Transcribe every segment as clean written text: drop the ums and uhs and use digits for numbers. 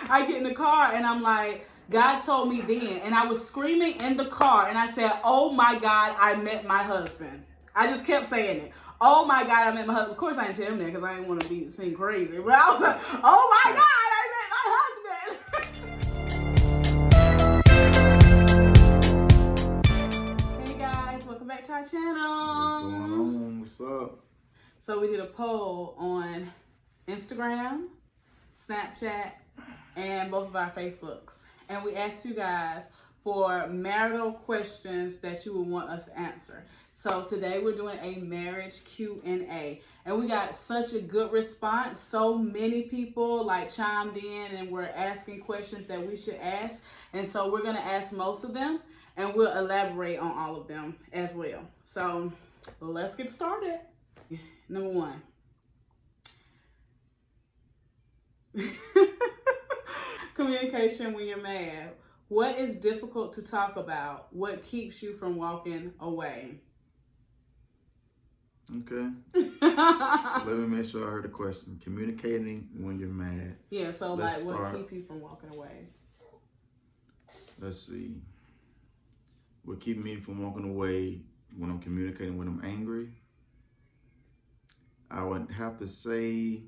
I get in the car and I'm like, God told me then. And I was screaming in the car and I said, oh my God, I met my husband. I just kept saying it. Oh my God, I met my husband. Of course I didn't tell him that because I didn't want to be seen crazy. But I was like, oh my God, I met my husband. Hey guys, welcome back to our channel. What's going on? What's up? So we did a poll on Instagram, Snapchat, and both of our Facebooks. And we asked you guys for marital questions that you would want us to answer. So today we're doing a marriage Q&A. And we got such a good response. So many people chimed in and were asking questions that we should ask. And so we're going to ask most of them and we'll elaborate on all of them as well. So let's get started. Number one. Communication when you're mad. What is difficult to talk about? What keeps you from walking away? Okay. So let me make sure I heard the question. Communicating when you're mad. Yeah, so what keeps you from walking away? Let's see. What keeps me from walking away when I'm communicating when I'm angry? I would have to say,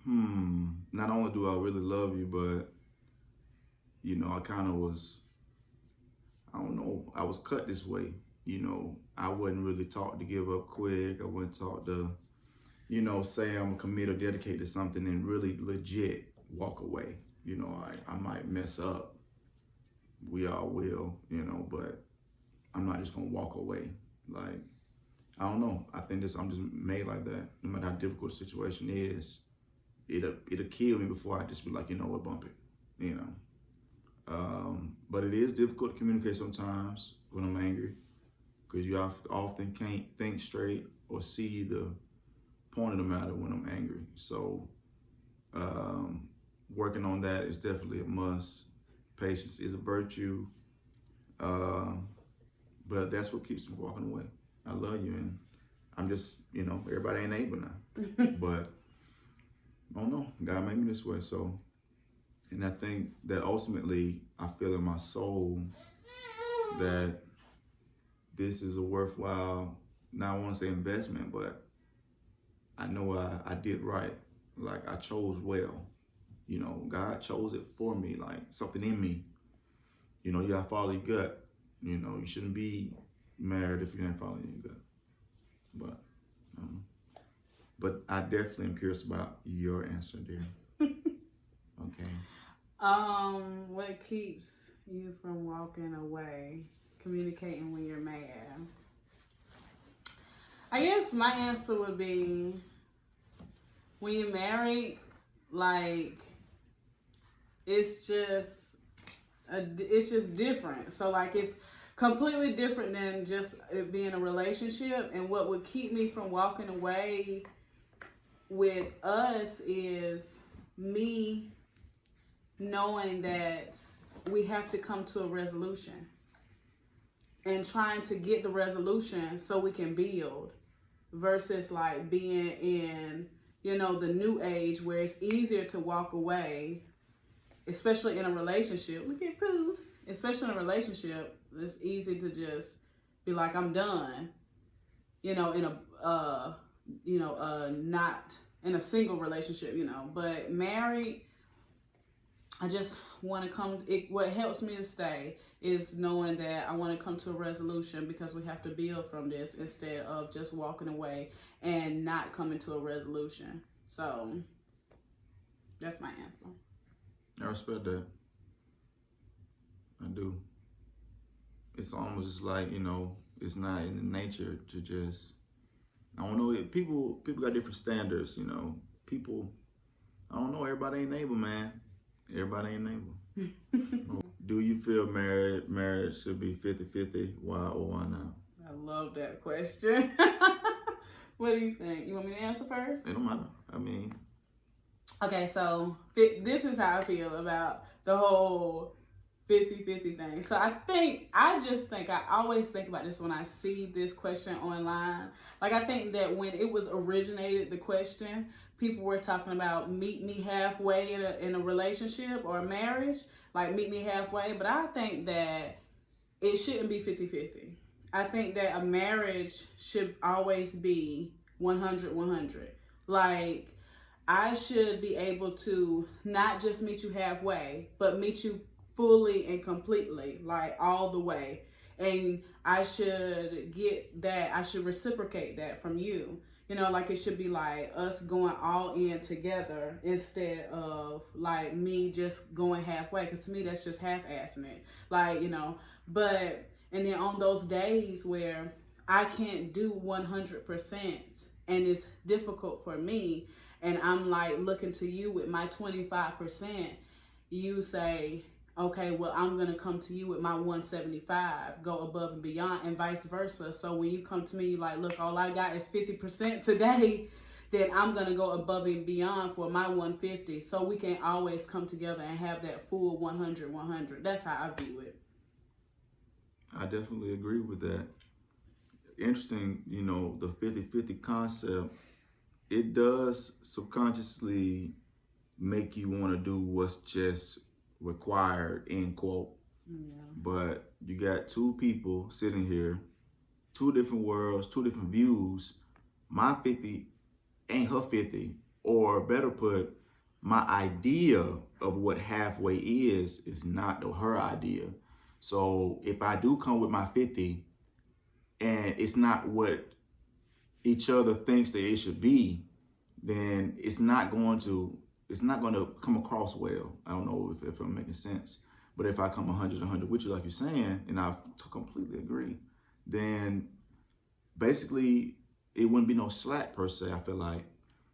not only do I really love you, but, I kind of was, I was cut this way. I wouldn't really talk to give up quick. I wouldn't talk to, say I'm committed or dedicated to something and really legit walk away. I might mess up. We all will, but I'm not just going to walk away. I don't know. I think I'm just made like that. No matter how difficult the situation is, it'll kill me before I just be like, what, bump it, But it is difficult to communicate sometimes when I'm angry because you often can't think straight or see the point of the matter when I'm angry. So working on that is definitely a must. Patience is a virtue, but that's what keeps me walking away. I love you, and I'm just, everybody ain't able now. But I don't know, God made me this way. So, and I think that ultimately I feel in my soul that this is a worthwhile, now I want to say investment, but I know I did right. I chose well. God chose it for me, something in me. You gotta follow your gut. You shouldn't be married if you ain't following your gut. But I definitely am curious about your answer, dear. Okay. What keeps you from walking away? Communicating when you're mad. I guess my answer would be when you're married, it's just different. So it's completely different than just it being a relationship. And what would keep me from walking away with us is me knowing that we have to come to a resolution and trying to get the resolution so we can build versus being in, the new age where it's easier to walk away, especially in a relationship. Look at Pooh. Especially in a relationship, it's easy to just be like, I'm done, in a, not in a single relationship, but married, I just want to what helps me to stay is knowing that I want to come to a resolution because we have to build from this instead of just walking away and not coming to a resolution. So that's my answer. I respect that. I do. It's almost just it's not in the nature to just, I don't know, people got different standards, people, I don't know, everybody ain't able, man. Everybody ain't able. Do you feel marriage should be 50-50? Why or why not? I love that question. What do you think? You want me to answer first? It don't matter. Okay, so this is how I feel about the whole 50-50 thing. So I always think about this when I see this question online. I think that when it was originated, the question, people were talking about meet me halfway in a relationship or a marriage, like meet me halfway. But I think that it shouldn't be 50-50. I think that a marriage should always be 100-100. Like, I should be able to not just meet you halfway, but meet you fully and completely, like all the way. And I should get that, I should reciprocate that from you. You know, like it should be like us going all in together instead of like me just going halfway. Because to me, that's just half-assing it. Like, you know, but, and then on those days where I can't do 100% and it's difficult for me, and I'm like looking to you with my 25%, you say, okay, well, I'm going to come to you with my 175, go above and beyond, and vice versa. So when you come to me, like, look, all I got is 50% today, then I'm going to go above and beyond for my 150. So we can always come together and have that full 100-100. That's how I view it. I definitely agree with that. Interesting, you know, the 50-50 concept, it does subconsciously make you want to do what's just required, end quote. Yeah. But you got two people sitting here, two different worlds, two different views. My 50 ain't her 50, or better put, my idea of what halfway is not her idea. So if I do come with my 50 and it's not what each other thinks that it should be, then it's not going to come across well. I don't know if I'm making sense. But if I come 100 with you, like you're saying, and I completely agree, then basically it wouldn't be no slack per se, I feel like,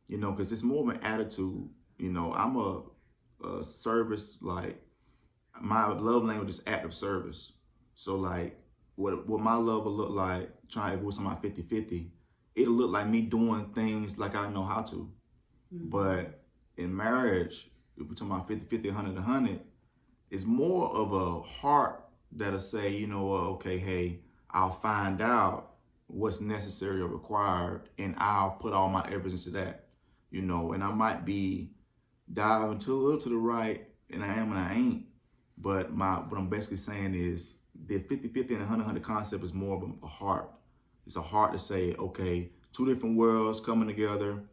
you know, because it's more of an attitude. You know, I'm a service, like my love language is active service. So like what my love will look like, trying to voice on my 50-50, it'll look like me doing things like I know how to. Mm-hmm. But in marriage, if we're talking about 50-50, 100-100, it's more of a heart that'll say, you know, okay, hey, I'll find out what's necessary or required, and I'll put all my efforts into that, you know, and I might be diving a little to the right, and I am and I ain't, but what I'm basically saying is the 50-50 and 100-100 concept is more of a heart. It's a heart to say, okay, two different worlds coming together.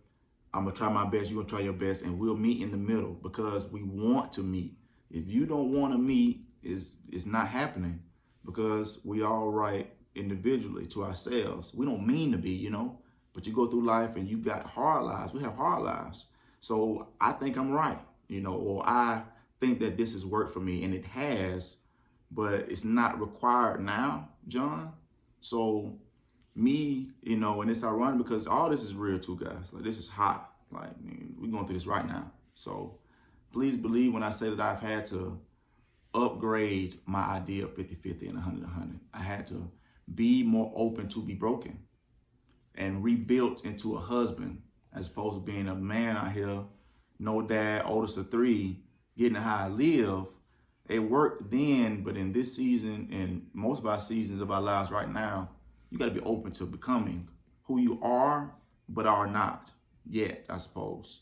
I'm gonna try my best, you're gonna try your best, and we'll meet in the middle because we want to meet. If you don't want to meet, it's not happening, because we all right individually to ourselves. We don't mean to be, you know, but you go through life and you got hard lives. We have hard lives. So I think I'm right, you know, or I think that this has worked for me, and it has, but it's not required now, John. So me, you know, and it's ironic because all this is real too, guys. Like, this is hot. Like, we're going through this right now. So please believe when I say that I've had to upgrade my idea of 50-50 and 100-100. I had to be more open to be broken and rebuilt into a husband, as opposed to being a man out here, no dad, oldest of three, getting how I live. It worked then, but in this season and most of our seasons of our lives right now, you got to be open to becoming who you are, but are not yet, I suppose.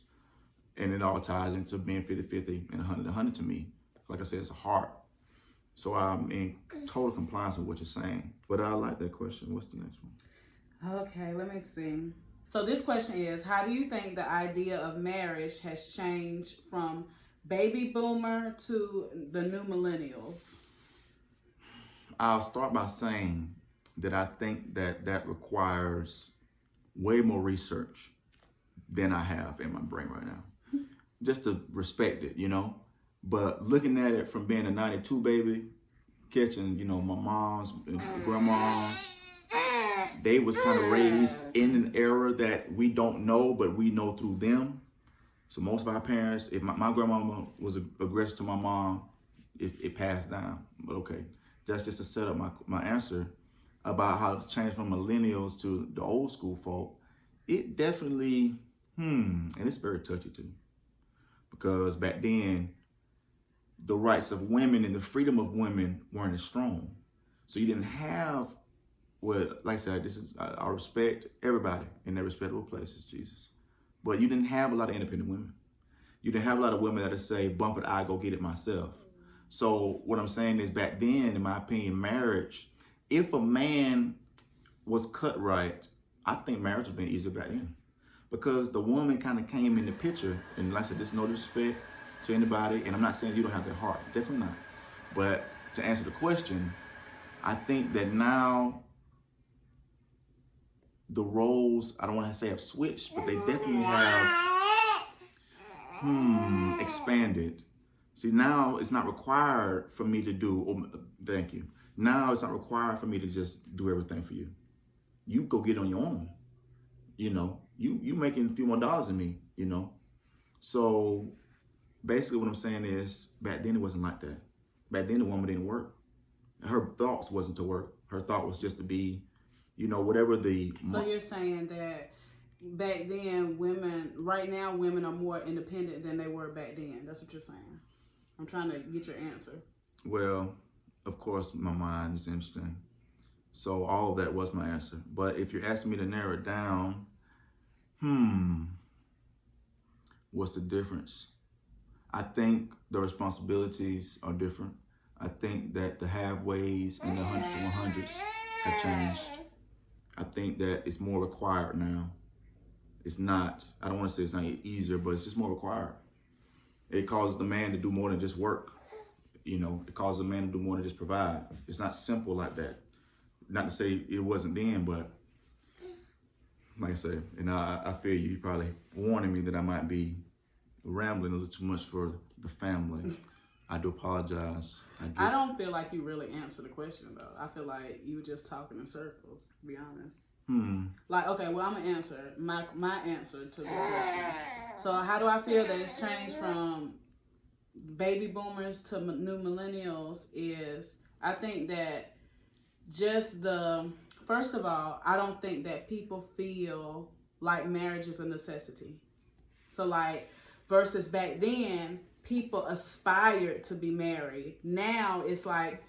And it all ties into being 50-50 and 100-100 to me. Like I said, it's a heart. So I'm in total compliance with what you're saying. But I like that question. What's the next one? Okay, let me see. So this question is, how do you think the idea of marriage has changed from baby boomer to the new millennials? I'll start by saying that I think that requires way more research than I have in my brain right now. Just to respect it, you know? But looking at it from being a 92 baby, catching, you know, my moms and grandmas, they was kind of raised in an era that we don't know, but we know through them. So most of our parents, if my grandmama was aggressive to my mom, it passed down. But okay, that's just to set up my answer about how to change from millennials to the old school folk. It definitely, and it's very touchy too. Because back then, the rights of women and the freedom of women weren't as strong. So you didn't have, well, like I said, I respect everybody in their respectable places, Jesus. But you didn't have a lot of independent women. You didn't have a lot of women that would say, bump it, I go get it myself. So what I'm saying is back then, in my opinion, marriage, if a man was cut right, I think marriage would have been easier back then. Because the woman kind of came in the picture, and like I said, there's no disrespect to anybody, and I'm not saying you don't have that heart, definitely not. But to answer the question, I think that now the roles, I don't want to say have switched, but they definitely have expanded. See, now it's not required for me to do, thank you. Now it's not required for me to just do everything for you. You go get it on your own. You know, you making a few more dollars than me, you know. So basically what I'm saying is back then it wasn't like that. Back then the woman didn't work. Her thoughts wasn't to work. Her thought was just to be, you know, whatever the... So you're saying that back then right now women are more independent than they were back then. That's what you're saying. I'm trying to get your answer. Well, of course, my mind is interesting. So all of that was my answer. But if you're asking me to narrow it down, what's the difference? I think the responsibilities are different. I think that the halfways and the hundreds and 100s have changed. I think that it's more required now. It's not, I don't want to say it's not easier, but it's just more required. It causes the man to do more than just work. You know, it causes the man to do more than just provide. It's not simple like that. Not to say it wasn't then, but like I said, and I feel you probably warning me that I might be rambling a little too much for the family. I do apologize. I don't feel like you really answered the question though. I feel like you were just talking in circles, to be honest. Like, okay, well, I'm gonna answer my answer to the question. So how do I feel that it's changed from baby boomers to new millennials is, I think that first of all, I don't think that people feel like marriage is a necessity. So like, versus back then, people aspired to be married. Now it's like,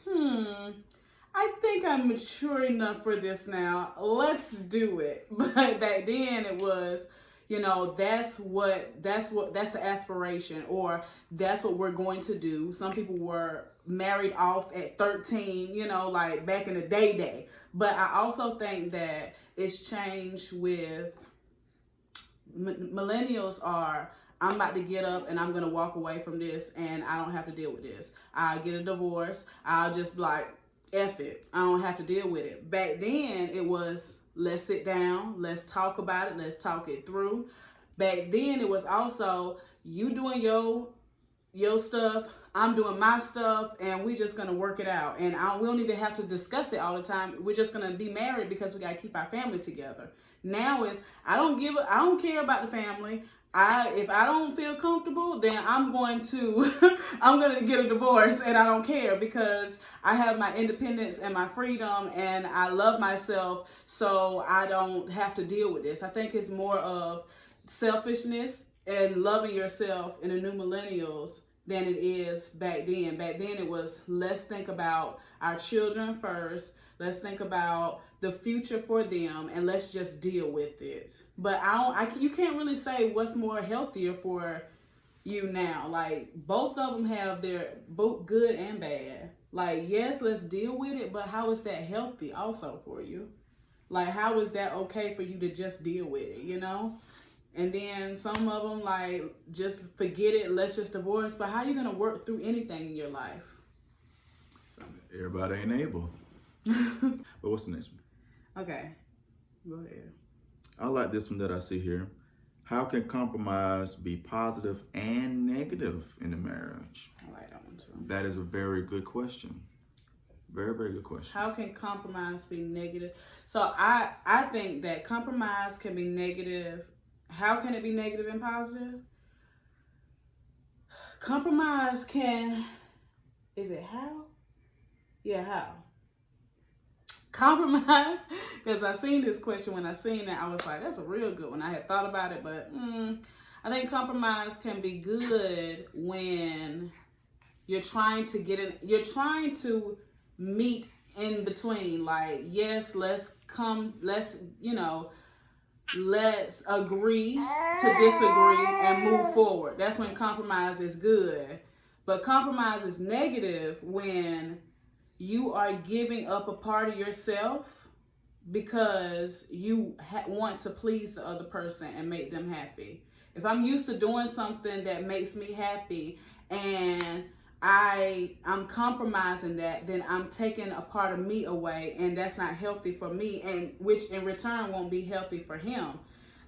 I think I'm mature enough for this now. Let's do it. But back then it was, you know, that's the aspiration, or that's what we're going to do. Some people were married off at 13, you know, like back in the day. But I also think that it's changed with millennials are, I'm about to get up and I'm going to walk away from this and I don't have to deal with this. I'll get a divorce. I'll just like, F it. I don't have to deal with it. Back then it was, let's sit down, let's talk about it, let's talk it through. Back then it was also, you doing your stuff, I'm doing my stuff, and we just gonna work it out. And we don't even have to discuss it all the time. We're just gonna be married because we gotta keep our family together. Now it's, I don't care about the family. If I don't feel comfortable, then I'm going to get a divorce, and I don't care because I have my independence and my freedom and I love myself, so I don't have to deal with this. I think it's more of selfishness and loving yourself in the new millennials than it is back then. Back then it was, let's think about our children first. Let's think about the future for them, and let's just deal with it. But you can't really say what's more healthier for you now. Like, both of them have their both good and bad. Like, yes, let's deal with it, but how is that healthy also for you? Like, how is that okay for you to just deal with it, you know? And then some of them, like, just forget it, let's just divorce. But how are you going to work through anything in your life? So. Everybody ain't able. But what's the next one? Okay, go ahead. I like this one that I see here. How can compromise be positive and negative in a marriage? I like that one too. That is a very good question. Very, very good question. How can compromise be negative? So I think that compromise can be negative. How can it be negative and positive? Compromise can, is it how? Yeah, how? Compromise, because I seen this question, when I seen it, I was like, that's a real good one. I had thought about it, but I think compromise can be good when you're trying to meet in between. Like, yes, let's, you know, let's agree to disagree and move forward. That's when compromise is good. But compromise is negative when you are giving up a part of yourself because you want to please the other person and make them happy. If I'm used to doing something that makes me happy and I'm compromising that, then I'm taking a part of me away, and that's not healthy for me, and which in return won't be healthy for him.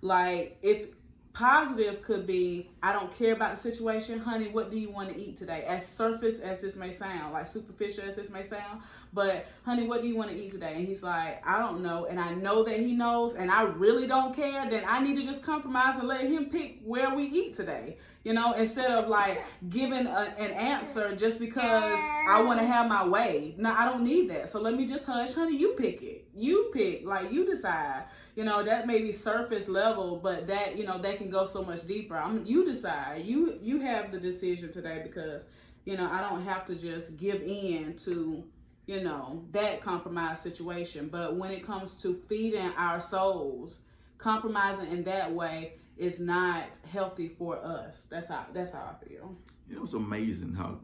Like, if positive could be, I don't care about the situation, honey, what do you want to eat today? As surface as this may sound, like superficial as this may sound, but honey, what do you want to eat today? And he's like, I don't know, and I know that he knows, and I really don't care. Then I need to just compromise and let him pick where we eat today, instead of like giving an answer just because I want to have my way. No, I don't need that. So let me just hush, honey, you pick it. You pick, like, you decide. That may be surface level, but that, that can go so much deeper. You decide. You have the decision today, because, I don't have to just give in to, that compromised situation. But when it comes to feeding our souls, compromising in that way is not healthy for us. That's how I feel. It was amazing how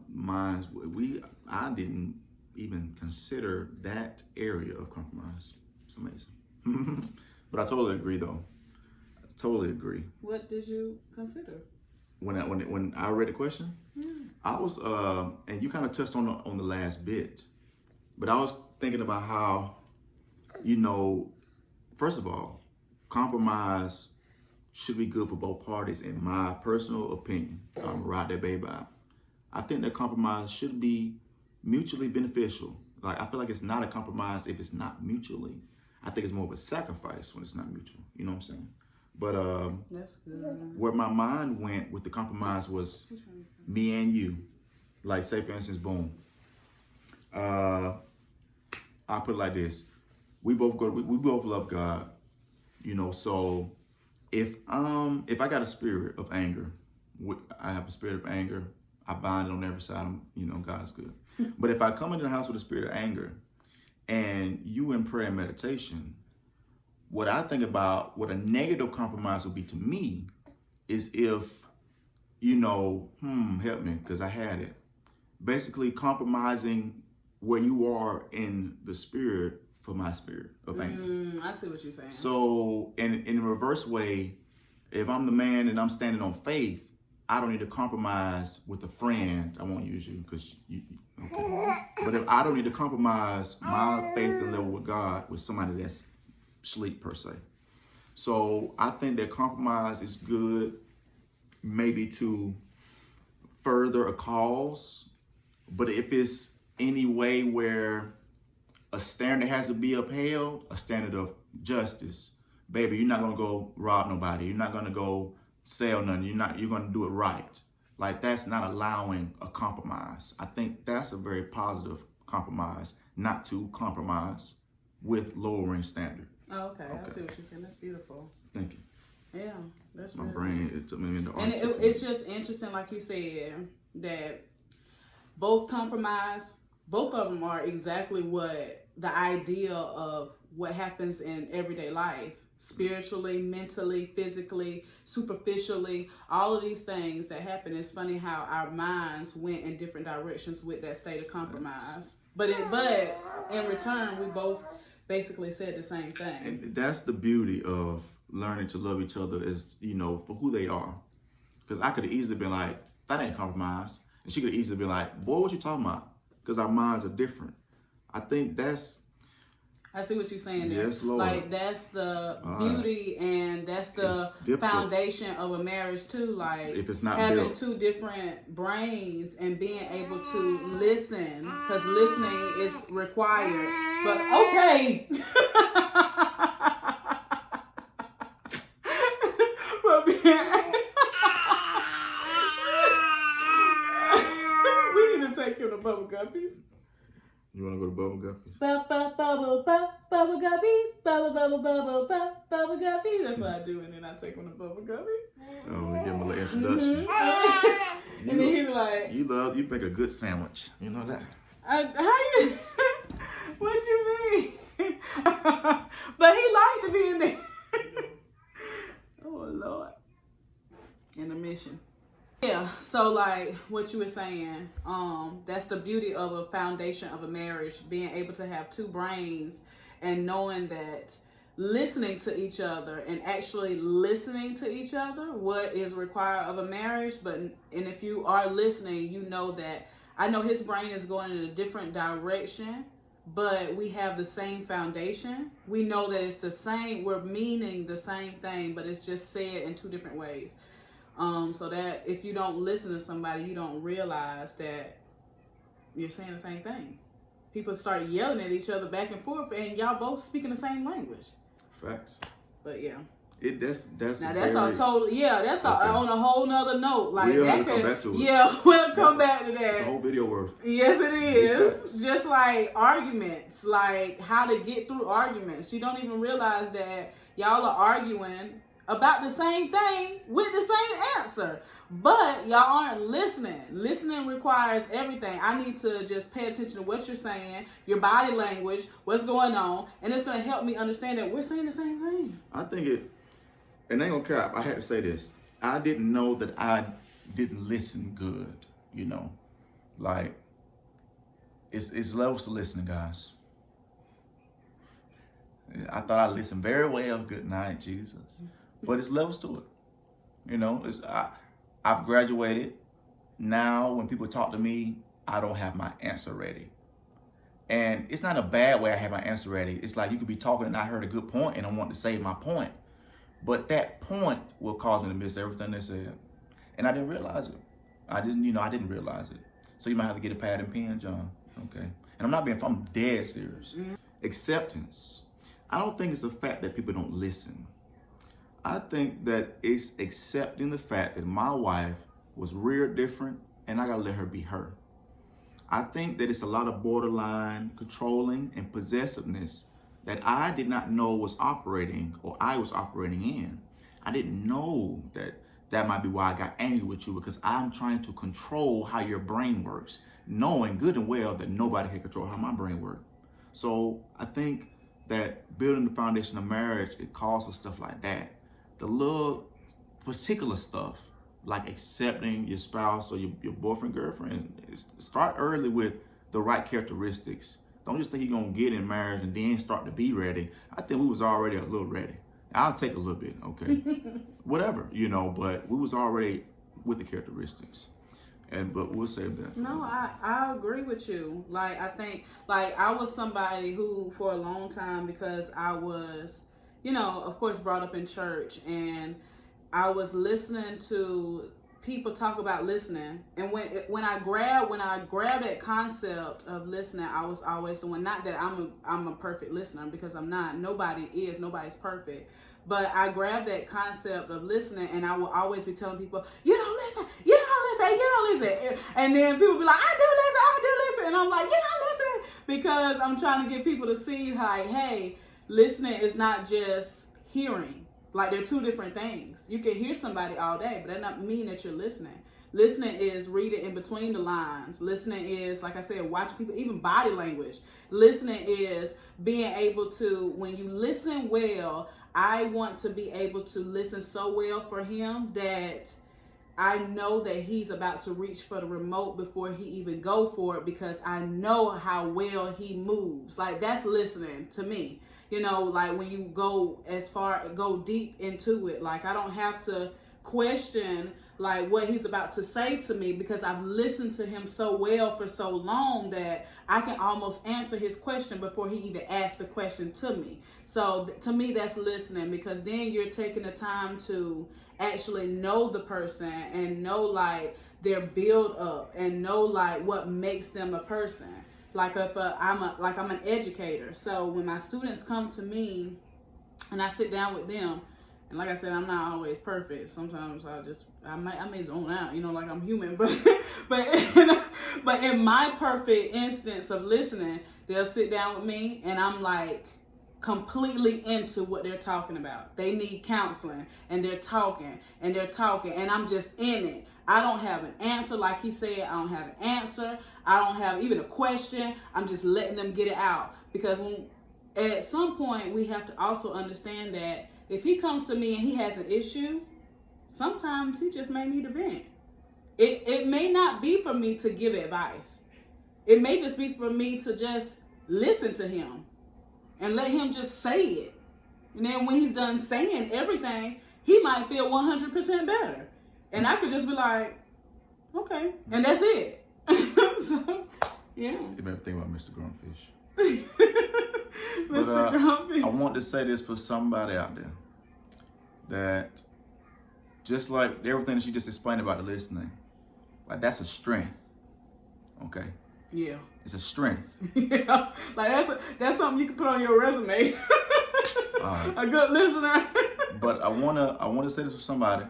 I didn't even consider that area of compromise. It's amazing. But I totally agree, though. I totally agree. What did you consider? When I read the question, I was and you kind of touched on the last bit, but I was thinking about how, first of all, compromise should be good for both parties, in my personal opinion. I'm gonna ride that baby out. I think that compromise should be mutually beneficial. Like, I feel like it's not a compromise if it's not mutually. I think it's more of a sacrifice when it's not mutual. You know what I'm saying? But that's good. Where my mind went with the compromise was me and you. Like, say for instance, boom. I'll put it like this: we both love God. So if I got a spirit of anger, I have a spirit of anger. I bind it on every side. God is good. But if I come into the house with a spirit of anger, and you in prayer and meditation, what I think about what a negative compromise would be to me is if, help me, because I had it. Basically compromising where you are in the spirit for my spirit of anger. I see what you're saying. So in a reverse way, if I'm the man and I'm standing on faith, I don't need to compromise with a friend. I won't use you because okay. But if I don't need to compromise my faith and level with God with somebody that's asleep per se. So I think that compromise is good, maybe to further a cause. But if it's any way where a standard has to be upheld, a standard of justice, baby, you're not gonna go rob nobody. You're not gonna go sell nothing. You're gonna do it right. Like, that's not allowing a compromise. I think that's a very positive compromise, not to compromise with lowering standard. Oh, okay. I see what you're saying. That's beautiful. Thank you. Yeah, that's my really brain. It took me into art. And it's just interesting, like you said, that both of them are exactly what the idea of what happens in everyday life. Spiritually, mentally, physically, superficially, all of these things that happen. It's funny how our minds went in different directions with that state of compromise. But in return, we both basically said the same thing. And that's the beauty of learning to love each other, is, for who they are. Because I could have easily been like, that ain't compromise. And she could have easily been like, boy, what you talking about? Because our minds are different. I think I see what you're saying there. Yes, Lord. Like, that's the beauty, and that's the foundation of a marriage too. Like, if it's not having built. two different brains and being able to listen, because listening is required. But okay. But we need to take him to Bubble Guppies. You want to go to Bubble Guppies? Bubble Guppies, Bubble Guppies. That's what I do, and then I take him to Bubble Guppies. Oh, give him a little introduction. Mm-hmm. And then he's like, you make a good sandwich. You know that? What you mean? But he liked to be in there. Oh Lord. Intermission. Yeah, so like what you were saying, that's the beauty of a foundation of a marriage, being able to have two brains and knowing that listening to each other and actually listening to each other, what is required of a marriage. And if you are listening, you know that I know his brain is going in a different direction, but we have the same foundation. We know that it's the same, we're meaning the same thing, but it's just said in two different ways. So that if you don't listen to somebody, you don't realize that you're saying the same thing. People start yelling at each other back and forth, and y'all both speaking the same language. Facts. But yeah, that's now that's all totally that's okay. On a whole nother note. Like we'll that come back to it. Yeah, we'll come back to that. It's a whole video worth. Yes, it is. Just like arguments, like how to get through arguments. You don't even realize that y'all are arguing about the same thing with the same answer, but y'all aren't listening. Listening requires everything. I need to just pay attention to what you're saying, your body language, what's going on, and it's going to help me understand that we're saying the same thing. I think and I ain't gonna cap, I had to say this. I didn't know that I didn't listen good, you know. Like, it's levels to listening, guys. I thought I listened very well. Good night, Jesus. But it's levels to it. You know, I've graduated. Now, when people talk to me, I don't have my answer ready. And it's not a bad way I have my answer ready. It's like you could be talking and I heard a good point and I want to say my point. But that point will cause me to miss everything they said. And I didn't realize it. I didn't realize it. So you might have to get a pad and pen, John. Okay. And I'm dead serious. Mm-hmm. Acceptance. I don't think it's the fact that people don't listen. I think that it's accepting the fact that my wife was reared different and I gotta let her be her. I think that it's a lot of borderline controlling and possessiveness that I did not know was operating or I was operating in. I didn't know that might be why I got angry with you, because I'm trying to control how your brain works, knowing good and well that nobody can control how my brain works. So I think that building the foundation of marriage, it calls for stuff like that. The little particular stuff, like accepting your spouse or your boyfriend, girlfriend, start early with the right characteristics. Don't just think you're going to get in marriage and then start to be ready. I think we was already a little ready. I'll take a little bit, okay? Whatever, but we was already with the characteristics. But we'll save that. No, I agree with you. Like, I think, like, I was somebody who, for a long time, because I was, of course, brought up in church, and I was listening to people talk about listening, and when I grabbed that concept of listening, I was always the one. Not that I'm a perfect listener, because I'm not. Nobody's perfect. But I grabbed that concept of listening, and I will always be telling people, you don't listen, you don't listen. And then people be like, I do listen. And I'm like, you don't listen. Because I'm trying to get people to see, like, hey, listening is not just hearing. Like, they're two different things. You can hear somebody all day, but that doesn't mean that you're listening. Listening is reading in between the lines. Listening is, like I said, watching people, even body language. Listening is being able to, when you listen well, I want to be able to listen so well for him that I know that he's about to reach for the remote before he even go for it, because I know how well he moves. Like, that's listening to me. Like when you go deep into it, like I don't have to question like what he's about to say to me, because I've listened to him so well for so long that I can almost answer his question before he even asks the question to me. So to me, that's listening, because then you're taking the time to actually know the person and know like their build up and know like what makes them a person. Like if I'm an educator, so when my students come to me and I sit down with them, and like I said, I'm not always perfect. Sometimes I may zone out, like I'm human. But in my perfect instance of listening, they'll sit down with me and I'm like completely into what they're talking about. They need counseling and they're talking and I'm just in it. I don't have an answer, like he said. I don't have an answer. I don't have even a question. I'm just letting them get it out, because at some point we have to also understand that if he comes to me and he has an issue, sometimes he just may need a vent. It may not be for me to give advice. It may just be for me to just listen to him and let him just say it. And then when he's done saying everything, he might feel 100% better. And I could just be like, okay. And that's it. So, yeah. You better think about Mr. Grumpfish. Mr. Grumpfish. I want to say this for somebody out there. That just like everything that you just explained about the listening, like that's a strength. Okay? Yeah. It's a strength. Yeah. Like that's something you can put on your resume. A good listener. But I wanna say this for somebody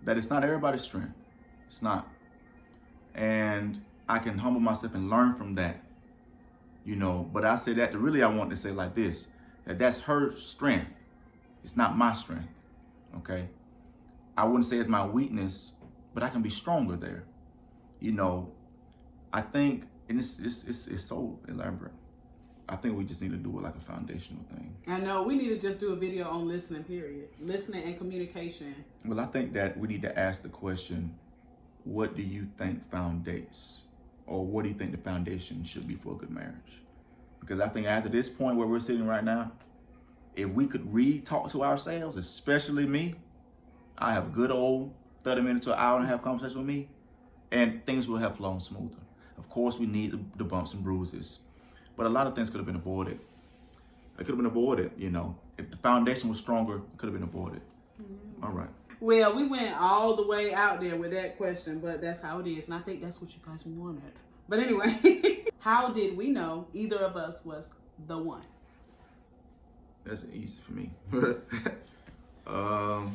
that it's not everybody's strength. It's not. And I can humble myself and learn from that. You know, but I say that I want to say like this, that that's her strength. It's not my strength. Okay? I wouldn't say it's my weakness, but I can be stronger there. You know, I think, and it's so elaborate. I think we just need to do it like a foundational thing. I know, we need to just do a video on listening, period. Listening and communication. Well, I think that we need to ask the question, what do you think foundates? Or what do you think the foundation should be for a good marriage? Because I think after this point where we're sitting right now, if we could re-talk to ourselves, especially me, I have a good old 30 minutes to an hour and a half conversation with me, and things will have flown smoother. Of course, we need the bumps and bruises, but a lot of things could have been avoided. It could have been avoided, you know. If the foundation was stronger, it could have been avoided. Mm-hmm. All right. Well, we went all the way out there with that question, but that's how it is, and I think that's what you guys wanted. But anyway, how did we know either of us was the one? That's easy for me. How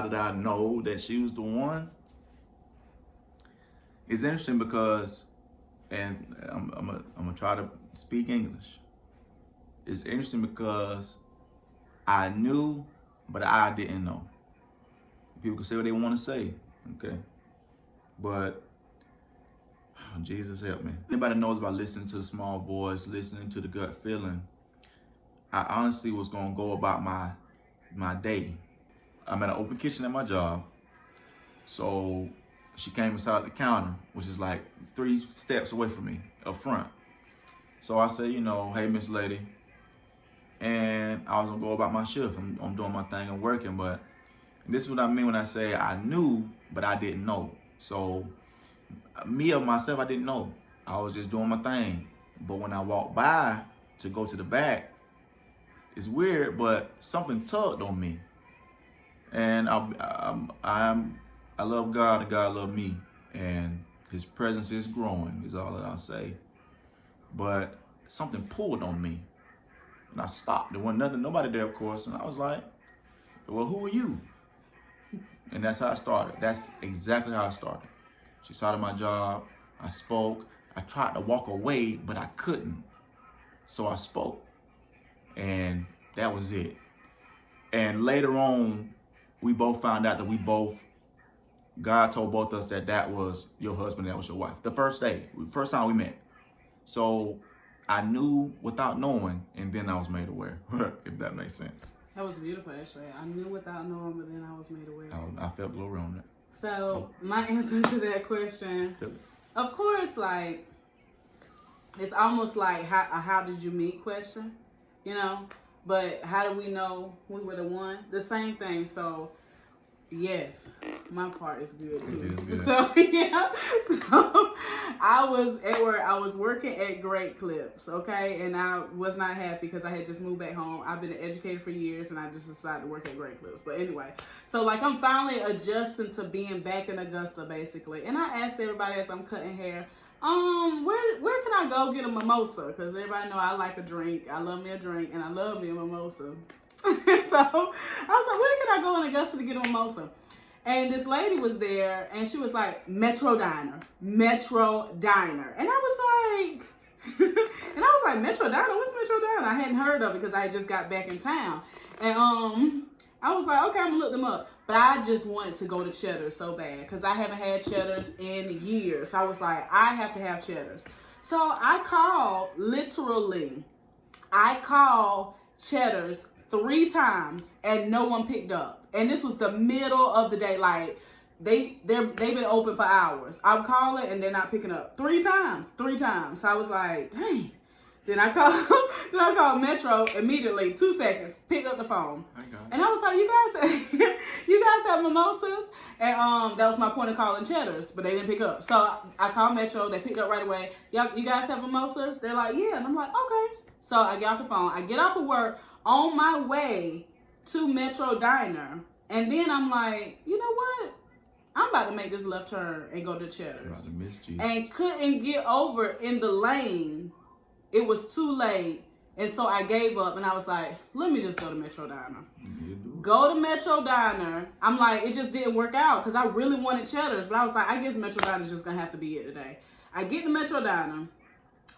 did I know that she was the one? It's interesting because, and I'm gonna try to speak English. It's interesting because I knew, but I didn't know. People can say what they want to say, okay? But Jesus help me. Anybody knows about listening to the small voice, listening to the gut feeling. I honestly was gonna go about my day. I'm at an open kitchen at my job. So she came inside the counter, which is like 3 steps away from me up front. So I said, you know, hey, Miss Lady. And I was gonna go about my shift. I'm doing my thing and working, but this is what I mean when I say I knew, but I didn't know. So me of myself, I didn't know. I was just doing my thing. But when I walked by to go to the back, it's weird, but something tugged on me. And I love God and God loves me. And his presence is growing, is all that I'll say. But something pulled on me. And I stopped. There wasn't nobody there, of course. And I was like, well, who are you? And that's how I started. That's exactly how I started. She started my job. I spoke. I tried to walk away, but I couldn't. So I spoke. And that was it. And later on, we both found out that God told both of us that was your husband, that was your wife. The first time we met. So I knew without knowing, and then I was made aware, if that makes sense. That was beautiful, actually. I knew without knowing, but then I was made aware. I felt glory on that. So my answer to that question, of course, like, it's almost like how did you meet question, you know? But how do we know we were the one? The same thing. So yes, my part is good too. It is good. So yeah, so I was at work. I was working at Great Clips, okay, and I was not happy because I had just moved back home. I've been an educator for years, and I just decided to work at Great Clips. But anyway, so like I'm finally adjusting to being back in Augusta, basically. And I asked everybody as I'm cutting hair, where can I go get a mimosa? Because everybody know I like a drink. I love me a drink, and I love me a mimosa. So I was like, where can I go in Augusta to get a mimosa? And this lady was there, and she was like, Metro Diner. And I was like, Metro Diner? What's Metro Diner? I hadn't heard of it because I had just got back in town. And I was like, okay, I'm gonna look them up. But I just wanted to go to Cheddar's so bad because I haven't had Cheddar's in years. I was like, I have to have Cheddar's. So I called Cheddar's 3 times and no one picked up. And this was the middle of the day. Like, they've been open for hours. I'm calling and they're not picking up. 3 times. So I was like, dang. Then I called Metro immediately. 2 seconds. Picked up the phone. And I was like, you guys have mimosas? And that was my point of calling Cheddar's, but they didn't pick up. So I called Metro. They picked up right away. You guys have mimosas? They're like, yeah. And I'm like, okay. So I get off the phone. I get off of work on my way to Metro Diner. And then I'm like, you know what? I'm about to make this left turn and go to Cheddar's. And couldn't get over in the lane. It was too late. And so I gave up and I was like, let me just go to Metro Diner. Go to Metro Diner. I'm like, it just didn't work out because I really wanted Cheddar's. But I was like, I guess Metro Diner is just going to have to be it today. I get to Metro Diner.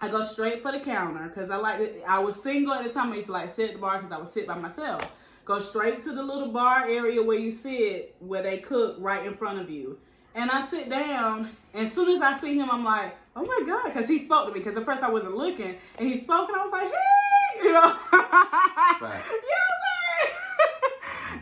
I go straight for the counter because I was single at the time. I used to like sit at the bar because I would sit by myself. Go straight to the little bar area where you sit, where they cook right in front of you. And I sit down, and as soon as I see him, I'm like, oh my God, because he spoke to me. Because at first I wasn't looking, and he spoke, and I was like, hey, you know. Yes,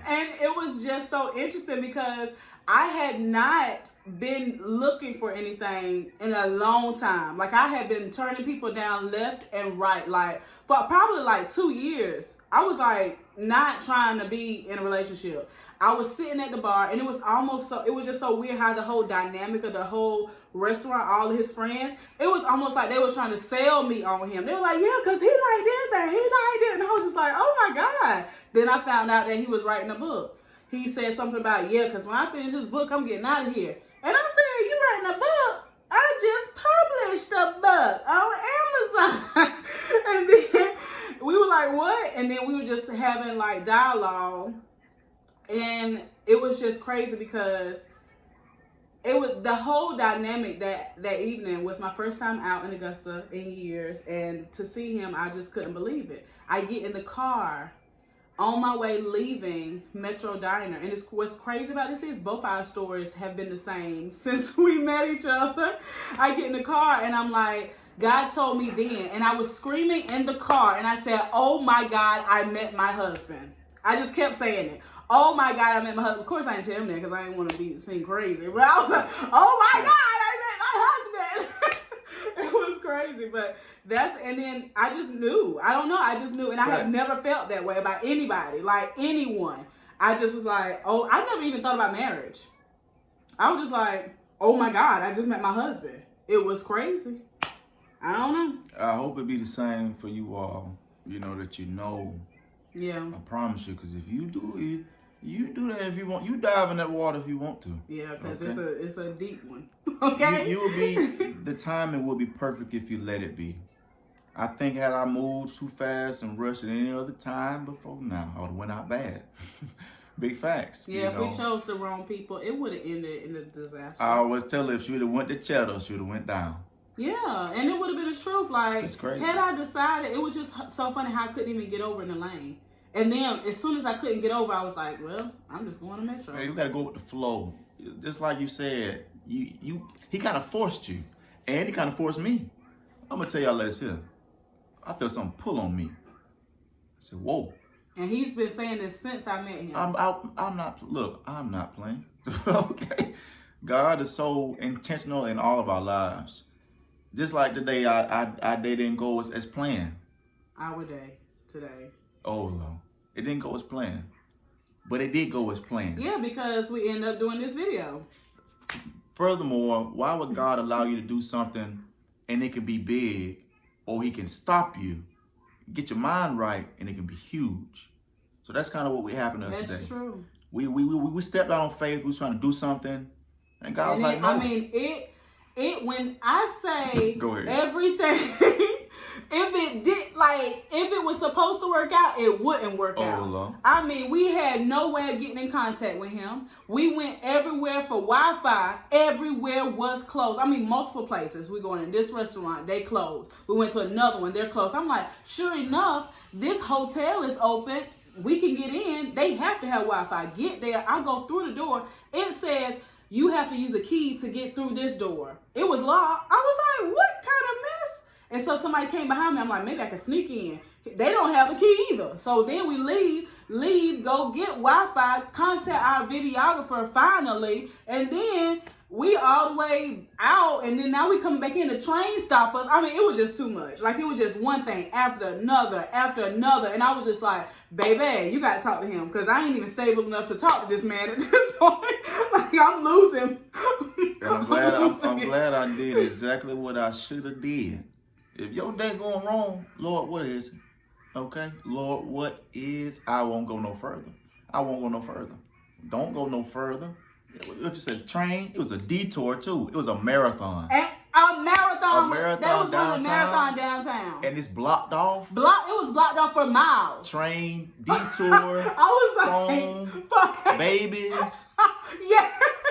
and it was just so interesting because I had not been looking for anything in a long time. Like, I had been turning people down left and right, like, for probably like 2 years. I was like not trying to be in a relationship. I was sitting at the bar and it was just so weird how the whole dynamic of the whole restaurant, all of his friends, it was almost like they were trying to sell me on him. They were like, yeah, because he like this and he like that. And I was just like, oh my God. Then I found out that he was writing a book. He said something about, yeah, because when I finish this book, I'm getting out of here. And I said, you writing a book? I just published a book on Amazon. And then we were like, what? And then we were just having like dialogue. And it was just crazy because it was the whole dynamic that evening was my first time out in Augusta in years. And to see him, I just couldn't believe it. I get in the car on my way leaving Metro Diner. And what's crazy about this is both our stories have been the same since we met each other. I get in the car and I'm like, God told me then. And I was screaming in the car and I said, oh my God, I met my husband. I just kept saying it. Oh my God, I met my husband. Of course I didn't tell him that because I didn't want to be seen crazy. But I was like, oh my God, I met my husband. It was crazy, but and then I just knew. I don't know. I just knew. And I had never felt that way about anybody, like anyone. I just was like, oh, I never even thought about marriage. I was just like, oh my God, I just met my husband. It was crazy. I don't know. I hope it be the same for you all, that Yeah. I promise you, because if you do, you do that if you want. You dive in that water if you want to. Yeah, because it's a deep one. Okay. You will be, the timing will be perfect if you let it be. I think had I moved too fast and rushed at any other time before now, I would have went out bad. Big facts. Yeah, if we chose the wrong people, it would have ended in a disaster. I always tell her if she would have went to Cheddar, she would have went down. Yeah, and it would have been the truth. Like, it's crazy. Had I decided, it was just so funny how I couldn't even get over in the lane. And then as soon as I couldn't get over, I was like, well, I'm just going to Metro. Hey, you got to go with the flow. Just like you said, he kind of forced you. And he kind of forced me. I'm going to tell y'all this here. I felt something pull on me. I said, whoa. And he's been saying this since I met him. I'm not playing. Okay. God is so intentional in all of our lives. Just like today, our day didn't go as planned. Our day today. Oh, no. It didn't go as planned. But it did go as planned. Yeah, because we end up doing this video. Furthermore, why would God allow you to do something and it can be big, or he can stop you, get your mind right, and it can be huge? So that's kind of what happened to us today. That's true. We stepped out on faith. We was trying to do something, and God was like, no. I mean, it when I say Go ahead. Everything, if it was supposed to work out, it wouldn't work out. Lord. I mean, we had no way of getting in contact with him. We went everywhere for Wi-Fi. Everywhere was closed. I mean, multiple places. We going in this restaurant, they closed. We went to another one, they're closed. I'm like, sure enough, this hotel is open. We can get in. They have to have Wi-Fi. Get there. I go through the door. It says, you have to use a key to get through this door. It was locked. I was like, what kind of mess? And so somebody came behind me. I'm like, maybe I can sneak in. They don't have a key either. So then we leave, go get Wi-Fi, contact our videographer finally, and then we all the way out, and then now we come back in, the train stop us. I mean, it was just too much. Like, it was just one thing after another, and I was just like, baby, you got to talk to him, because I ain't even stable enough to talk to this man at this point. Like, I'm losing. And I'm glad I did exactly what I should have did. If your day going wrong, Lord, what is it? Okay? Lord, what is? I won't go no further. Don't go no further. What you said, train? It was a detour too. It was a marathon. A marathon. That was downtown, one of the marathon downtown. And it's blocked off. It was blocked off for miles. Train, detour, I was phone, babies. Yeah.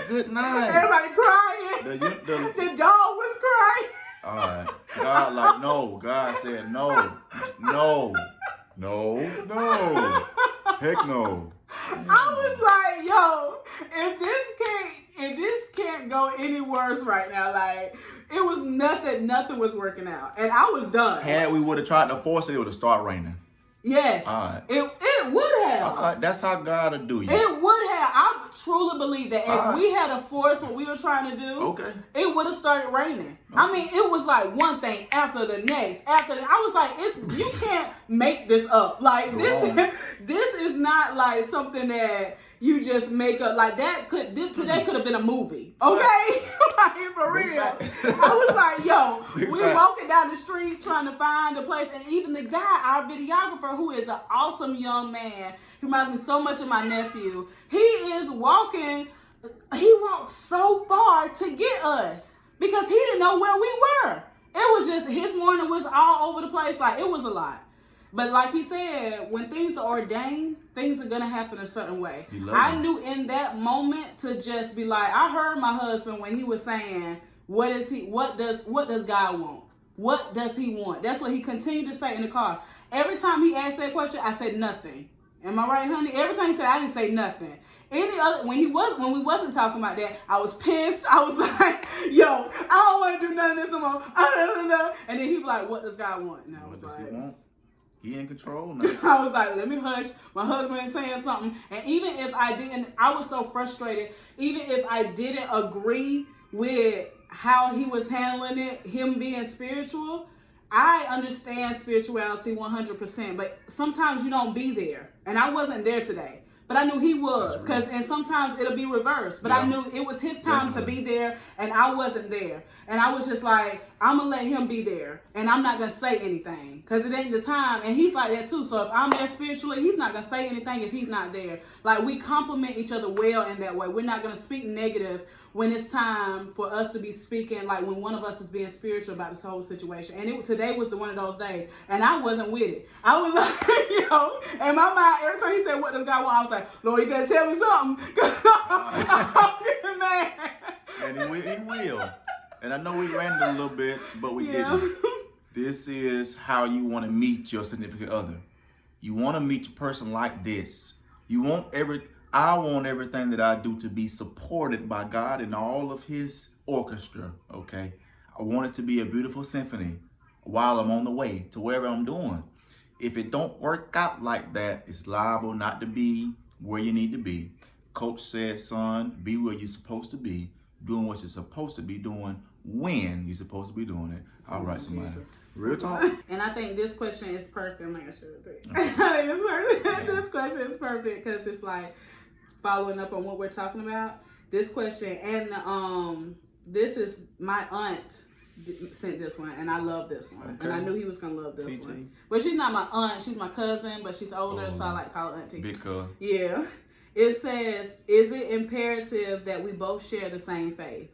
Good night. Everybody crying. The dog was crying. All right. God, like, no. God said no. Heck no. I was like, yo, if this can't go any worse right now, like, it was nothing was working out, and I was done. Had we would have tried to force it, it would have started raining. Yes. All right. It would have. All right. That's how God will do you. It would have. I truly believe that if we had to force what we were trying to do, it would have started raining. Okay. I mean, it was like one thing after the next. I was like, you can't make this up. Like, this is not like something that you just make up. Like, today could have been a movie. Okay? Like, for real. I was like, yo, we're walking down the street trying to find a place, and even the guy, our videographer, who is an awesome young man, he reminds me so much of my nephew. He is walking. He walked so far to get us because he didn't know where we were. It was just, his morning was all over the place. Like, it was a lot. But like he said, when things are ordained, things are going to happen a certain way. I knew in that moment to just be like, I heard my husband when he was saying, what does God want? What does he want? That's what he continued to say in the car. Every time he asked that question, I said nothing. Am I right, honey? Every time he said, I didn't say nothing. When we wasn't talking about that, I was pissed. I was like, yo, I don't want to do none of this no more. And then he'd be like, what does God want? And I was like, he want? He in control now. I was like, let me hush. My husband is saying something. And even if I didn't, I was so frustrated. Even if I didn't agree with how he was handling it, him being spiritual, I understand spirituality 100%, but sometimes you don't be there. And I wasn't there today. But I knew he was, and sometimes it'll be reversed. But I knew it was his time to be there, and I wasn't there. And I was just like, I'm going to let him be there, and I'm not going to say anything, because it ain't the time. And he's like that too. So if I'm there spiritually, he's not going to say anything if he's not there. Like, we complement each other well in that way. We're not going to speak negative when it's time for us to be speaking, like when one of us is being spiritual about this whole situation. And today was one of those days, and I wasn't with it. I was like, in my mind, every time he said, what does God want? I was like, Lord, you better tell me something, because I'm getting mad. And he will. And I know we ran it a little bit, but we didn't. This is how you want to meet your significant other. You want to meet your person like this. I want everything that I do to be supported by God and all of his orchestra, okay? I want it to be a beautiful symphony while I'm on the way to wherever I'm doing. If it don't work out like that, it's liable not to be where you need to be. Coach said, son, be where you're supposed to be, doing what you're supposed to be doing when you're supposed to be doing it. All right, somebody. Real talk. And I think this question is perfect. I'm not going to show it to you. I think it's perfect. Yeah. This question is perfect because it's like, following up on what we're talking about, this question, and this is my aunt sent this one, and I love this one, and I knew he was gonna love this one. But she's not my aunt; she's my cousin, but she's older, so I like to call her auntie. Big cuz. Yeah. It says, "Is it imperative that we both share the same faith?"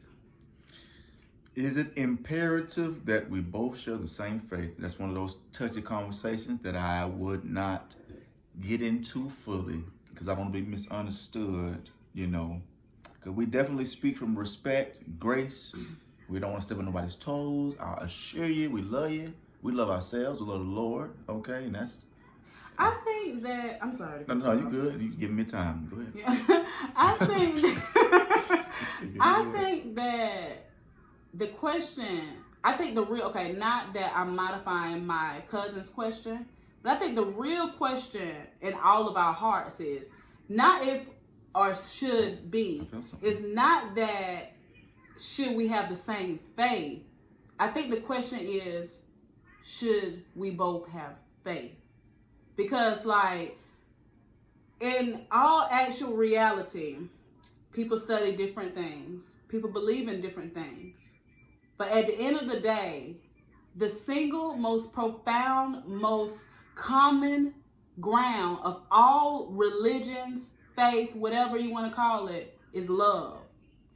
Is it imperative that we both share the same faith? That's one of those touchy conversations that I would not get into fully, because I don't want to be misunderstood, because we definitely speak from respect, grace. We don't want to step on nobody's toes. I assure you, we love you. We love ourselves. We love the Lord. Okay, and that's. I think that I'm sorry. No, you good. You give me time. Go ahead. Yeah. I think that the question I think the real, okay, not that I'm modifying my cousin's question, but I think the real question in all of our hearts is not if or should be. It's not that should we have the same faith. I think the question is, should we both have faith? Because, like, in all actual reality, people study different things. People believe in different things. But at the end of the day, the single most profound, most common ground of all religions, faith, whatever you want to call it, is love.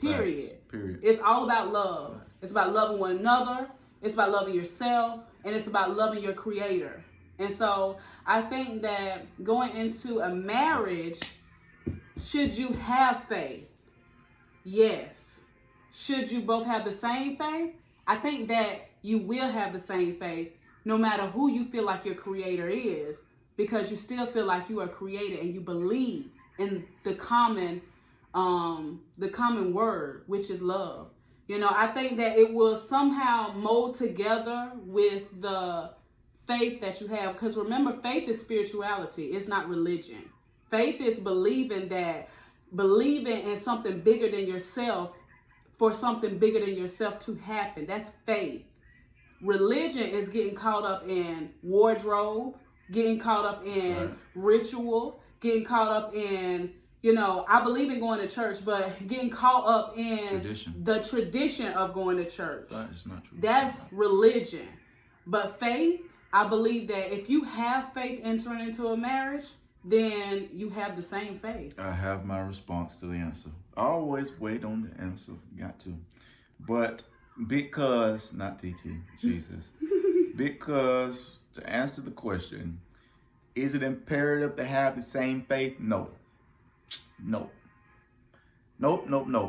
Period. Facts. Period. It's all about love. It's about loving one another. It's about loving yourself. And it's about loving your creator. And so I think that going into a marriage, should you have faith? Yes. Should you both have the same faith? I think that you will have the same faith no matter who you feel like your creator is, because you still feel like you are created and you believe in the common word, which is love. You know, I think that it will somehow mold together with the faith that you have. Because remember, faith is spirituality. It's not religion. Faith is believing in something bigger than yourself, for something bigger than yourself to happen. That's faith. Religion is getting caught up in wardrobe, getting caught up in ritual, getting caught up in, you know, I believe in going to church, but getting caught up in the tradition of going to church. That is not true. That's religion. But faith, I believe that if you have faith entering into a marriage, then you have the same faith. I have my response to the answer. Always wait on the answer. Got to. But because, not TT, Jesus. Because to answer the question, is it imperative to have the same faith? No. Nope.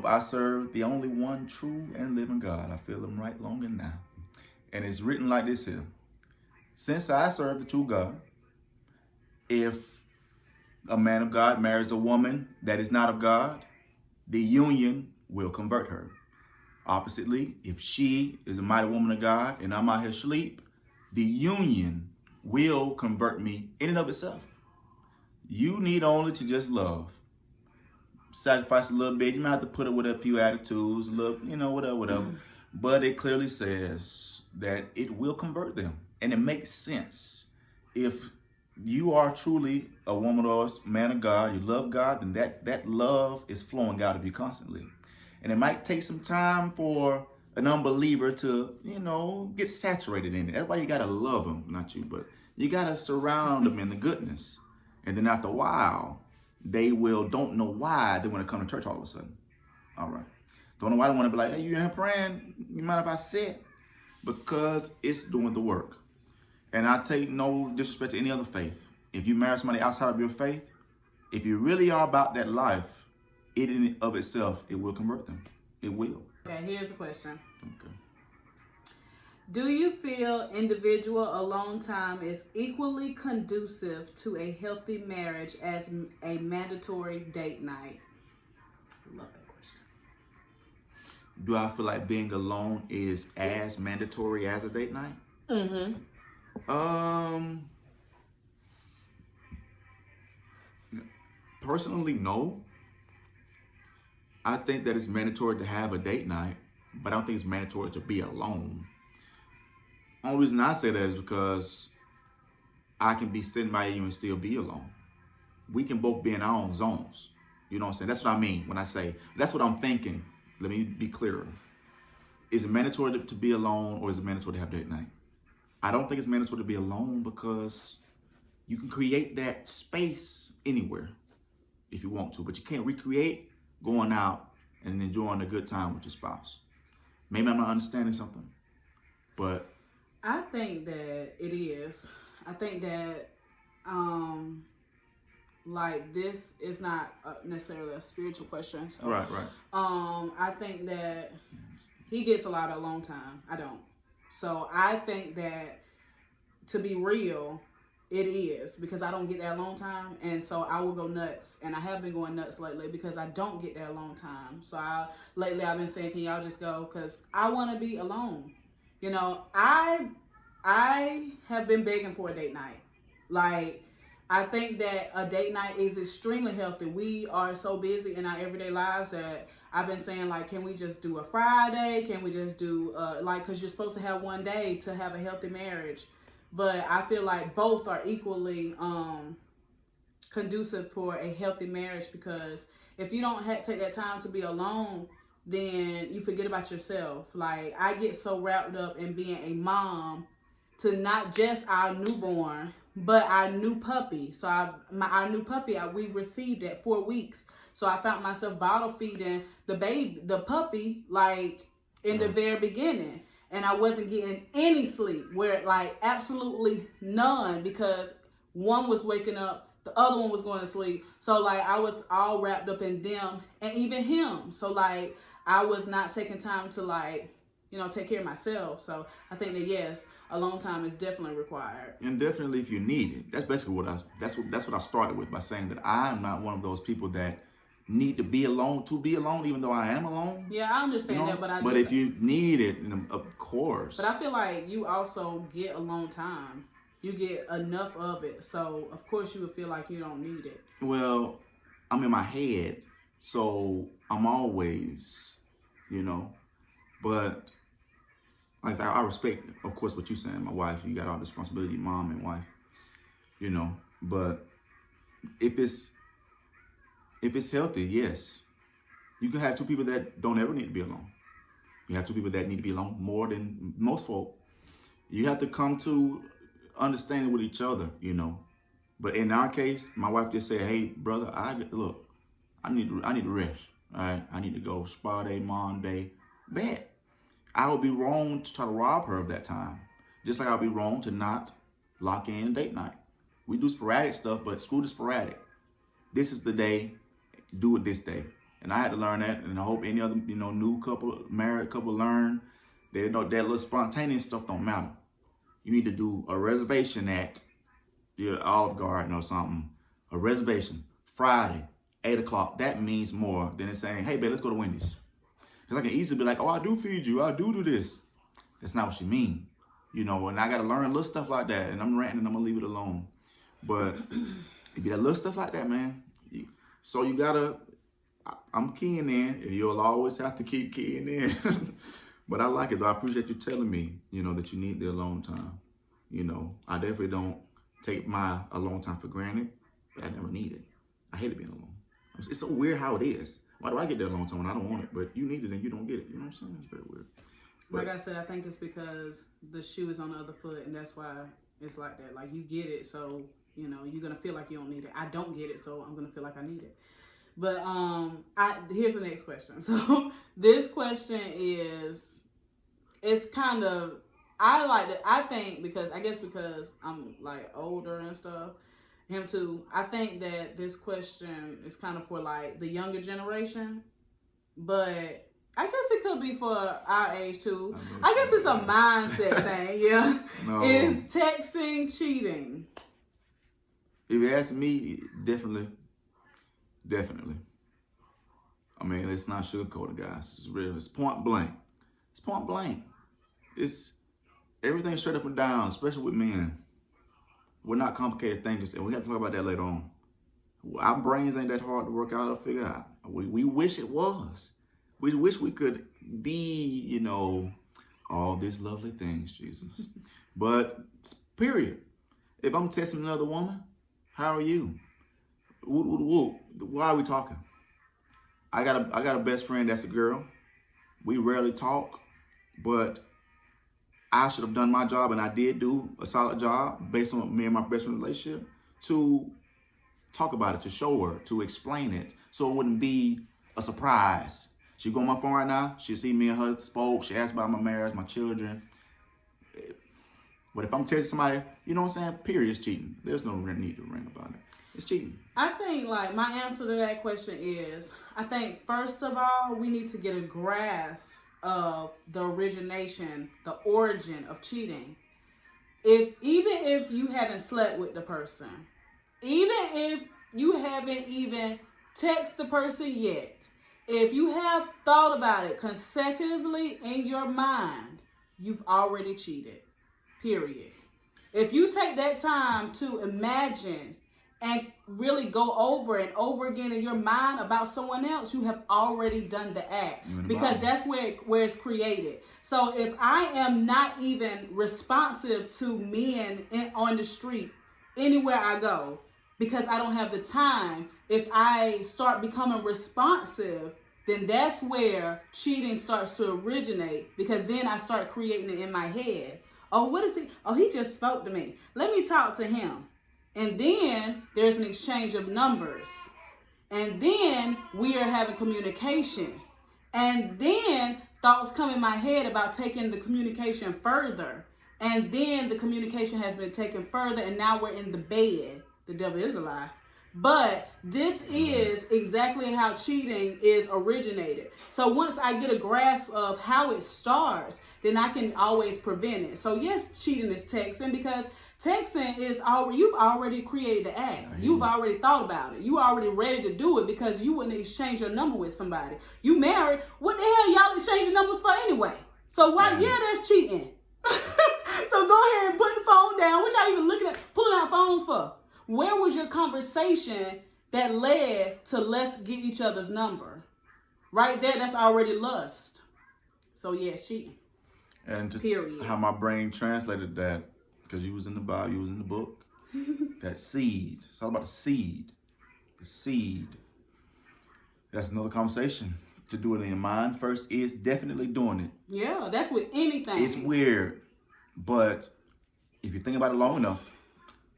I serve the only one true and living God. I feel him right long and now. And it's written like this here. Since I serve the true God, if a man of God marries a woman that is not of God, the union will convert her. Oppositely, if she is a mighty woman of God and I'm out here asleep, the union will convert me in and of itself. You need only to just love. Sacrifice a little bit. You might have to put up with a few attitudes, a little, you know, whatever. But it clearly says that it will convert them. And it makes sense. If you are truly a woman or a man of God, you love God, then that love is flowing out of you constantly. And it might take some time for an unbeliever to, you know, get saturated in it. That's why you got to love them, not you, but you got to surround them in the goodness. And then after a while, they don't know why they want to come to church all of a sudden. All right. Don't know why they want to be like, hey, you ain't praying? You mind if I sit? Because it's doing the work. And I take no disrespect to any other faith. If you marry somebody outside of your faith, if you really are about that life, it in and of itself, it will convert them. It will. Okay, here's a question. Okay. Do you feel individual alone time is equally conducive to a healthy marriage as a mandatory date night? Love that question. Do I feel like being alone is as mandatory as a date night? Mm-hmm. Personally, no. I think that it's mandatory to have a date night, but I don't think it's mandatory to be alone. Only reason I say that is because I can be sitting by you and still be alone. We can both be in our own zones. You know what I'm saying? That's what I mean when I say, that's what I'm thinking. Let me be clearer. Is it mandatory to be alone, or is it mandatory to have date night? I don't think it's mandatory to be alone, because you can create that space anywhere if you want to, but you can't recreate going out and enjoying a good time with your spouse. Maybe I'm not understanding something, but I think that it is. I think that, like, this is not necessarily a spiritual question. So, right. I think that he gets a lot of alone time. I don't. So I think that, to be real, it is, because I don't get that alone time, and so I will go nuts, and I have been going nuts lately because I don't get that alone time. So lately I've been saying, can y'all just go, because I want to be alone. You know, I have been begging for a date night. Like, I think that a date night is extremely healthy. We are so busy in our everyday lives that I've been saying, like, can we just do a Friday? Can we just do, because you're supposed to have one day to have a healthy marriage. But I feel like both are equally conducive for a healthy marriage, because if you don't take that time to be alone, then you forget about yourself. Like, I get so wrapped up in being a mom to not just our newborn, but our new puppy. So our new puppy, we received at 4 weeks. So I found myself bottle feeding the puppy, like in the very beginning. And I wasn't getting any sleep, where like absolutely none, because one was waking up, the other one was going to sleep. So like I was all wrapped up in them and even him. So like I was not taking time to like, take care of myself. So I think that yes, alone time is definitely required. And definitely if you need it. That's basically that's what I started with by saying that I'm not one of those people that need to be alone, even though I am alone. Yeah, I understand that, but But if you need it, of course. But I feel like you also get alone time. You get enough of it. So of course you would feel like you don't need it. Well, I'm in my head, so I'm always, but like I respect, of course, what you're saying. My wife, you got all the responsibility, mom and wife, but if it's healthy, yes, you can have two people that don't ever need to be alone. You have two people that need to be alone more than most folk. You have to come to understanding with each other, But in our case, my wife just said, "Hey, brother, I need to rest. All right, I need to go spa day, mom day, bet." I would be wrong to try to rob her of that time. Just like I would be wrong to not lock in a date night. We do sporadic stuff, but screw the sporadic. This is the day, do it this day. And I had to learn that, and I hope any other, new couple, married couple learn that, that little spontaneous stuff don't matter. You need to do a reservation at your Olive Garden or something. A reservation, Friday, 8 o'clock. That means more than it's saying, "Hey, babe, let's go to Wendy's." Because I can easily be like, "Oh, I do feed you. I do this." That's not what you mean. And I got to learn little stuff like that. And I'm ranting and I'm going to leave it alone. But it be that little stuff like that, man. So you got to, I'm keying in, and you'll always have to keep keying in. But I like it, though. I appreciate you telling me, that you need the alone time. I definitely don't take my alone time for granted, but I never need it. I hate being alone. It's so weird how it is. Why do I get that alone time when I don't want it? But you need it and you don't get it. You know what I'm saying? It's very weird. But, like I said, I think it's because the shoe is on the other foot, and that's why it's like that. Like, you get it, so, you're going to feel like you don't need it. I don't get it, so I'm going to feel like I need it. But here's the next question. So this question it's kind of, I like that. I think because I'm like older and stuff, him too. I think that this question is kind of for like the younger generation, but I guess it could be for our age too. I guess it's a mindset thing. Yeah, No. Is texting cheating? If you ask me, definitely. I mean, let's not sugarcoat it, guys. It's real. It's point blank. It's everything straight up and down, especially with men. We're not complicated thinkers, and we have to talk about that later on. Our brains ain't that hard to work out or figure out. We wish it was. We wish we could be, all these lovely things, Jesus. But, period. If I'm texting another woman, how are you? Why are we talking? I got a best friend that's a girl. We rarely talk, but I should have done my job, and I did do a solid job based on me and my best friend relationship to talk about it, to show her, to explain it, so it wouldn't be a surprise. She go on my phone right now. She see me and her spoke. She asked about my marriage, my children. But if I'm texting somebody, you know what I'm saying? Period, it's cheating. There's no need to rant about it. It's cheating. I think, like, my answer to that question is, I think, first of all, we need to get a grasp of the origination, the origin of cheating. Even if you haven't slept with the person, even if you haven't even texted the person yet, if you have thought about it consecutively in your mind, you've already cheated. Period. If you take that time to imagine and really go over and over again in your mind about someone else, you have already done the act, because that's where it's created. So if I am not even responsive to men on the street, anywhere I go, because I don't have the time, if I start becoming responsive, then that's where cheating starts to originate, because then I start creating it in my head. Oh, what is he? Oh, he just spoke to me. Let me talk to him. And then there's an exchange of numbers. And then we are having communication. And then thoughts come in my head about taking the communication further. And then the communication has been taken further, and now we're in the bed. The devil is a lie. But this is exactly how cheating is originated. So once I get a grasp of how it starts, then I can always prevent it. So yes, cheating is texting, because texting is you've already created the act. You've already thought about it. You already ready to do it, because you wouldn't exchange your number with somebody. You married. What the hell y'all exchanging numbers for anyway? So why? Yeah, that's cheating. So go ahead and put the phone down. What y'all even looking at, pulling out phones for? Where was your conversation that led to let's get each other's number? Right there, that's already lust. So yeah, cheating. And just period. How my brain translated that, because you was in the Bible, you was in the book. That seed. It's all about the seed. The seed. That's another conversation. To do it in your mind first is definitely doing it. Yeah, that's with anything. It's weird, but if you think about it long enough,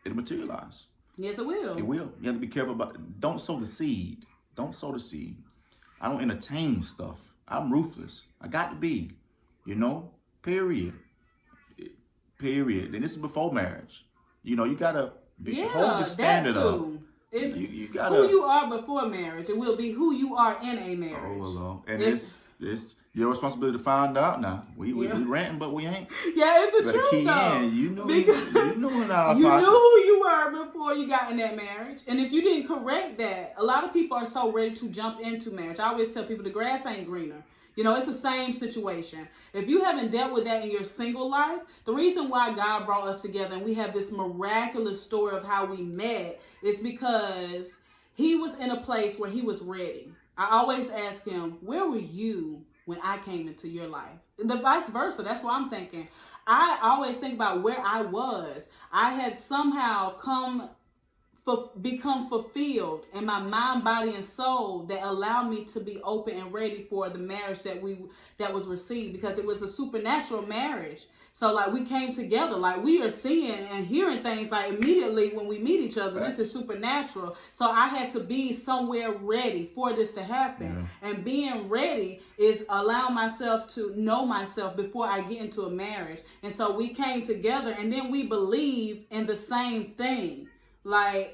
it'll materialize. Yes, it will. It will. You have to be careful about it. Don't sow the seed. Don't sow the seed. I don't entertain stuff. I'm ruthless. I got to be. Period. Period. And this is before marriage. You gotta hold the standard up. It's you gotta, who you are before marriage. It will be who you are in a marriage. Oh, well, and it's your responsibility to find out now. We ranting, but we ain't. Yeah, it's the truth, though. You knew who you were before you got in that marriage. And if you didn't correct that, a lot of people are so ready to jump into marriage. I always tell people the grass ain't greener. It's the same situation. If you haven't dealt with that in your single life, the reason why God brought us together and we have this miraculous story of how we met is because he was in a place where he was ready. I always ask him, where were you when I came into your life? The vice versa. That's what I'm thinking. I always think about where I was. I had somehow become fulfilled in my mind, body, and soul that allowed me to be open and ready for the marriage that was received, because it was a supernatural marriage. So we came together, we are seeing and hearing things immediately when we meet each other. This is supernatural. So I had to be somewhere ready for this to happen. Yeah. And being ready is allowing myself to know myself before I get into a marriage. And so we came together, and then we believe in the same thing.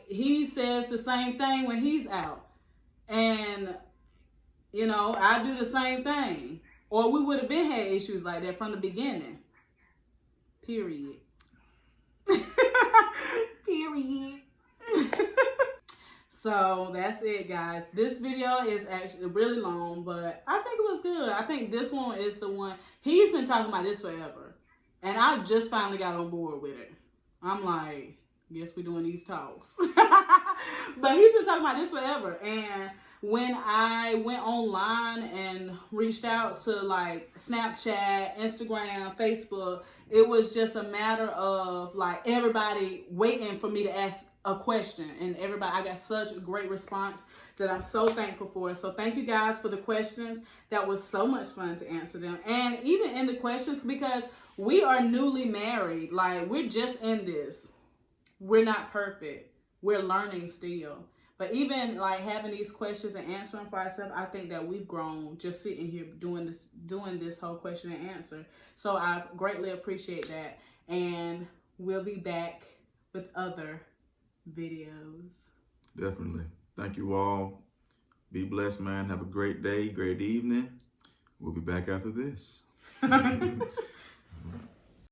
He says the same thing when he's out. And, I do the same thing. Or we would have been had issues like that from the beginning. Period. Period. So that's it, guys. This video is actually really long, but I think it was good. I think this one is the one. He's been talking about this forever. And I just finally got on board with it. I'm like, guess we're doing these talks. But he's been talking about this forever. And when I went online and reached out to Snapchat, Instagram, Facebook, it was just a matter of everybody waiting for me to ask a question. And I got such a great response that I'm so thankful for. So thank you guys for the questions. That was so much fun to answer them. And even in the questions, because we are newly married, we're just in this. We're not perfect. We're learning still. But even having these questions and answering for ourselves, I think that we've grown just sitting here doing this whole question and answer. So I greatly appreciate that. And we'll be back with other videos. Definitely. Thank you all. Be blessed, man. Have a great day, great evening. We'll be back after this.